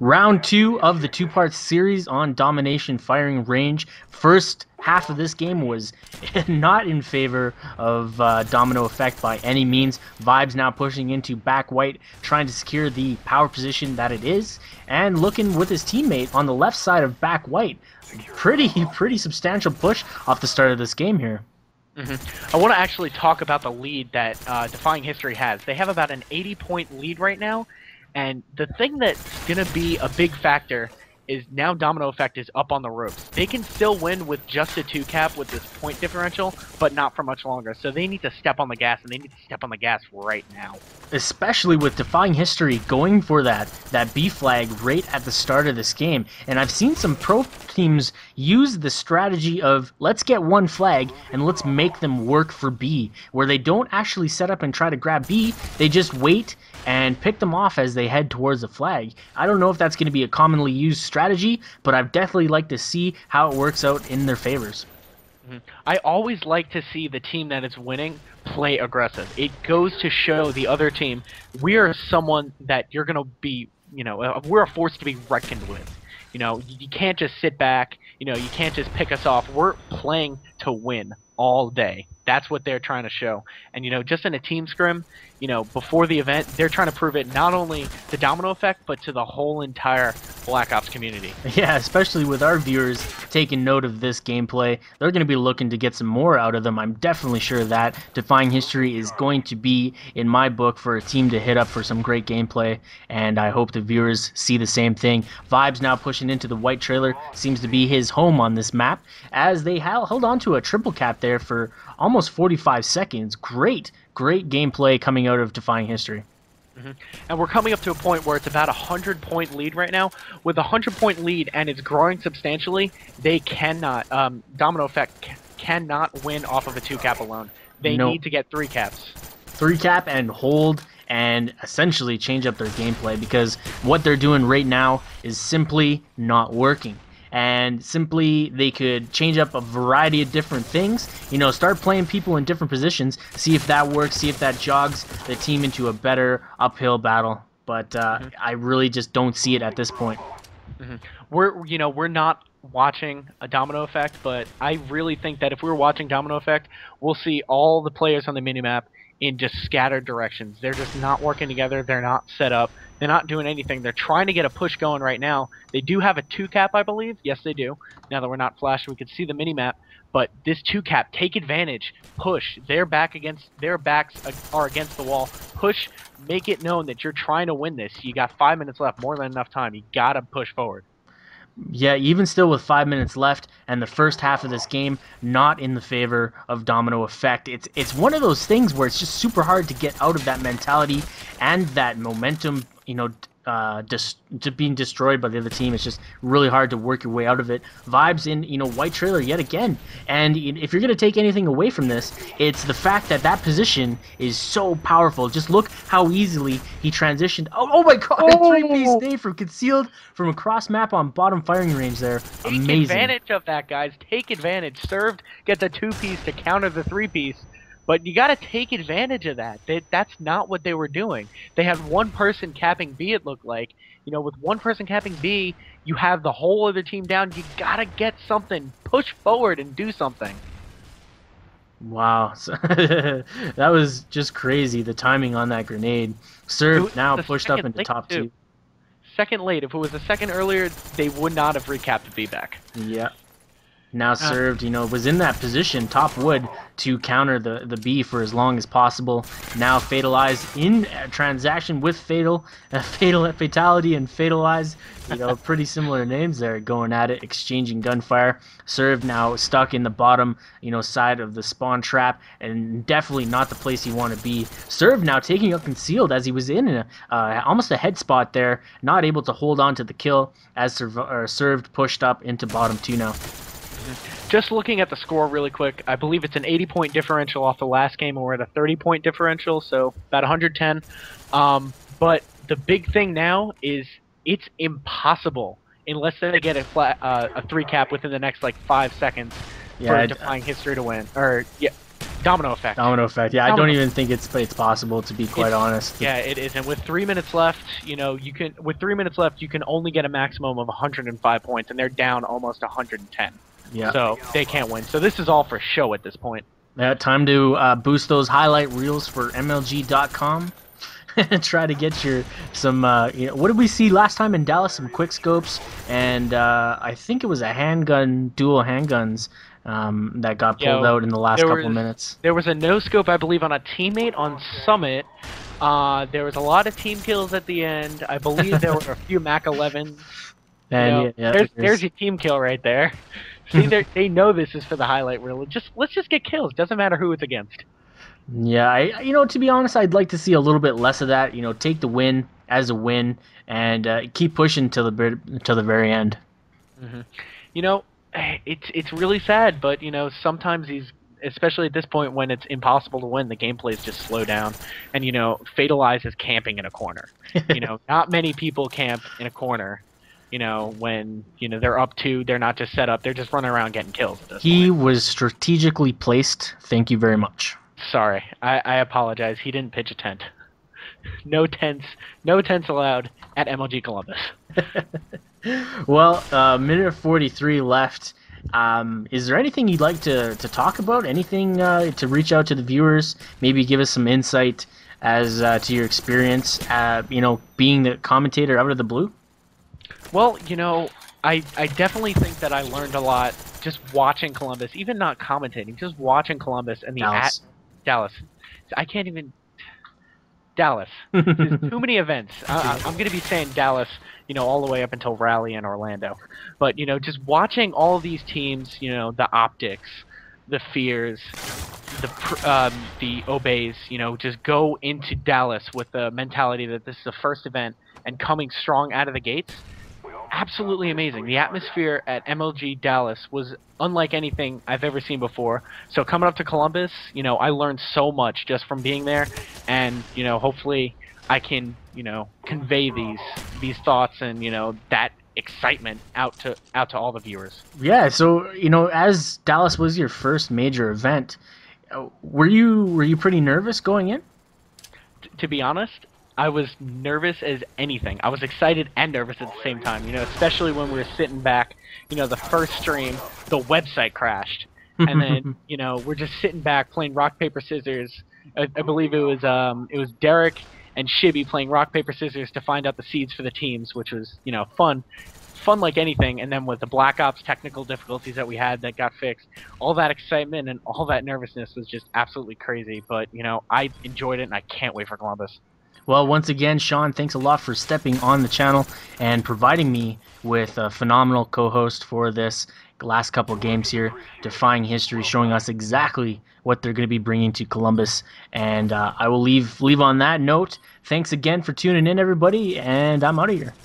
Round two of the two-part series on Domination firing range. First half of this game was not in favor of Domino Effect by any means. VibeZ now pushing into back white, trying to secure the power position that it is, and looking with his teammate on the left side of back white. Pretty substantial push off the start of this game here. I want to actually talk about the lead that Defying History has. They have about an 80-point lead right now, and the thing that's going to be a big factor is now Domino Effect is up on the ropes. They can still win with just a 2-cap with this point differential, but not for much longer. So they need to step on the gas, and they need to step on the gas right now. Especially with Defying History going for that B flag right at the start of this game. And I've seen some pro teams use the strategy of let's get one flag and let's make them work for B, where they don't actually set up and try to grab B, they just wait and pick them off as they head towards the flag. I don't know if that's going to be a commonly used strategy, but I'd definitely like to see how it works out in their favors. I always like to see the team that is winning play aggressive. It goes to show the other team we are someone that you're going to be, we're a force to be reckoned with. You can't just sit back, you can't just pick us off. We're playing to win all day. That's what they're trying to show. And, just in a team scrim, before the event, they're trying to prove it not only to Domino Effect, but to the whole entire Black Ops community. Yeah, especially with our viewers taking note of this gameplay. They're going to be looking to get some more out of them. I'm definitely sure that Defying History is going to be, in my book, for a team to hit up for some great gameplay, and I hope the viewers see the same thing. VibeZ now pushing into the white trailer. Seems to be his home on this map, as they held on to a triple cap there for almost 45 seconds. Great gameplay coming out of Defying History. And we're coming up to a point where it's about a 100-point lead right now. With a 100-point lead and it's growing substantially, they cannot, Domino Effect cannot win off of a 2-cap alone. They need to get 3 caps. 3-cap and hold and essentially change up their gameplay, because what they're doing right now is simply not working. And simply they could change up a variety of different things, start playing people in different positions, see if that works, see if that jogs the team into a better uphill battle. But I really just don't see it at this point. We're not watching a Domino Effect, but I really think that if we were watching Domino Effect, we'll see all the players on the minimap in just scattered directions. They're just not working together. They're not set up. They're not doing anything. They're trying to get a push going right now. They do have a 2-cap, I believe. Yes, they do. Now that we're not flashing, we can see the minimap. But this 2-cap, take advantage, push. Their backs are against the wall. Push, make it known that you're trying to win this. You got 5 minutes left, more than enough time. You gotta push forward. Yeah, even still with 5 minutes left and the first half of this game not in the favor of Domino Effect. It's one of those things where it's just super hard to get out of that mentality and that momentum, just being destroyed by the other team. It's just really hard to work your way out of it. VibeZ in, white trailer yet again. And if you're going to take anything away from this, it's the fact that that position is so powerful. Just look how easily he transitioned. Oh my god, a 3-piece nade from concealed from across map on bottom firing range there. Amazing. Take advantage of that, guys. Take advantage. SuRVeD gets a 2-piece to counter the 3-piece. But you got to take advantage of that. That's not what they were doing. They had one person capping B, it looked like. With one person capping B, you have the whole other team down. You got to get something. Push forward and do something. Wow. That was just crazy, the timing on that grenade. SuRVeD now pushed up into top 2. Second late. If it was a second earlier, they would not have recapped B back. Yeah. Now SuRVeD, was in that position, top wood, to counter the B for as long as possible. Now Fatalize in a transaction with Fatality and Fatalize. Pretty similar names there, going at it, exchanging gunfire. SuRVeD now stuck in the bottom, side of the spawn trap, and definitely not the place you want to be. SuRVeD now taking up concealed as he was in almost a head spot there, not able to hold on to the kill as SuRVeD pushed up into bottom 2 now. Just looking at the score really quick, I believe it's an 80-point differential off the last game, and we're at a 30-point differential, so about 110. But the big thing now is it's impossible, unless they get a 3-cap within the next 5 seconds, for Defying History to win. Domino effect. Domino effect. Yeah, I Domino. don't even think it's possible, to be quite honest. Yeah, it is. And with 3 minutes left, you know, you can only get a maximum of 105 points, and they're down almost 110. Yeah. So they can't win. So this is all for show at this point. Yeah, time to boost those highlight reels for MLG.com. Try to get some. You know, what did we see last time in Dallas? Some quick scopes, and I think it was a dual handguns that got pulled out in the last couple minutes. There was a no scope, I believe, on a teammate on Summit. There was a lot of team kills at the end. I believe there were a few Mac 11s. And there's your team kill right there. See, they know this is for the highlight reel. Let's just get kills. Doesn't matter who it's against. Yeah, you know, to be honest, I'd like to see a little bit less of that. You know, take the win as a win and keep pushing till the very end. Mm-hmm. You know, it's really sad, but you know, sometimes especially at this point when it's impossible to win, the gameplays just slow down, and you know, Fatalize is camping in a corner. You know, not many people camp in a corner. You know, when you know they're up 2, they're not just set up; they're just running around getting kills. He was strategically placed. Thank you very much. Sorry, I apologize. He didn't pitch a tent. No tents allowed at MLG Columbus. Well, minute 43 left. Is there anything you'd like to talk about? Anything to reach out to the viewers? Maybe give us some insight as to your experience, you know, being the commentator out of the blue? Well, you know, I definitely think that I learned a lot just watching Columbus, even not commentating, just watching Columbus and Dallas. I can't even... Dallas. There's too many events. I'm going to be saying Dallas, you know, all the way up until Raleigh and Orlando. But, you know, just watching all of these teams, you know, the Optics, the Fears, the Obeys, you know, just go into Dallas with the mentality that this is the first event and coming strong out of the gates. Absolutely amazing. The atmosphere at MLG Dallas was unlike anything I've ever seen before. So coming up to Columbus, you know, I learned so much just from being there, and you know, hopefully I can, you know, convey these thoughts and you know that excitement out to all the viewers. Yeah. So you know, as Dallas was your first major event, were you pretty nervous going in? To be honest, I was nervous as anything. I was excited and nervous at the same time, you know, especially when we were sitting back, you know, the first stream, the website crashed. And then, you know, we're just sitting back playing rock, paper, scissors. I believe it was Derek and Shibby playing rock, paper, scissors to find out the seeds for the teams, which was, you know, fun like anything. And then with the Black Ops technical difficulties that we had that got fixed, all that excitement and all that nervousness was just absolutely crazy. But, you know, I enjoyed it and I can't wait for Columbus. Well, once again, Sean, thanks a lot for stepping on the channel and providing me with a phenomenal co-host for this last couple of games here, Defying History, showing us exactly what they're going to be bringing to Columbus. And I will leave on that note. Thanks again for tuning in, everybody, and I'm out of here.